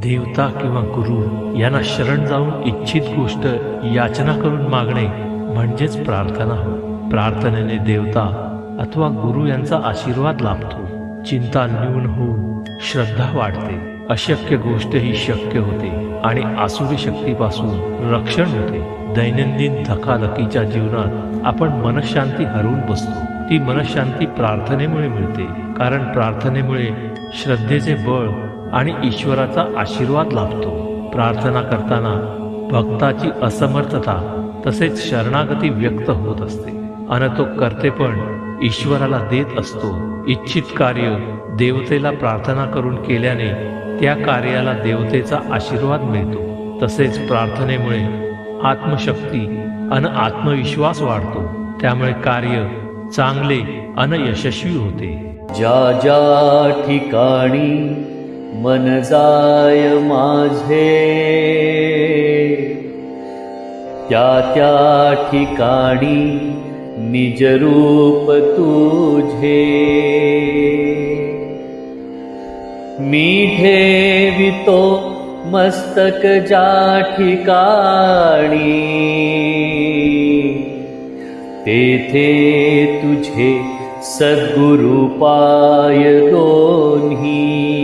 देवता किंवा गुरु यांना शरण जाऊन इच्छित गोष्ट याचना करून मागणे म्हणजेच प्रार्थना होय. प्रार्थनेने देवता अथवा गुरु यांचा आशीर्वाद लाभतो. चिंता न्यून होऊन श्रद्धा वाढते. अशक्य गोष्ट ही शक्य होते आणि आसुरी शक्तीपासून रक्षण होते. दैनंदिन धकाधकीच्या जीवनात आपण मनशांती हरवून बसतो. ती मनशांती प्रार्थनेमुळे मिळते, कारण प्रार्थनेमुळे श्रद्धेचे बळ आणि ईश्वराचा आशीर्वाद लाभतो. प्रार्थना करताना भक्ताची असमर्थता तसेच शरणागती व्यक्त होत असते आणि तो कर्तेपण ईश्वराला देत असतो. इच्छित कार्य देवतेला प्रार्थना करून केल्याने त्या कार्याला देवतेचा आशीर्वाद मिळतो. तसेच प्रार्थनेमुळे आत्मशक्ती आणि आत्मविश्वास वाढतो. त्यामुळे कार्य चांगले आणि यशस्वी होते. ज्या ज्या ठिकाणी मन जाय माझे, त्या त्या ठिकाणी निज रूप तुझे. मी ठेवितो मस्तक ज्या ठिकाणी, तेथे तुझे सद्गुरु पाय दोन्ही.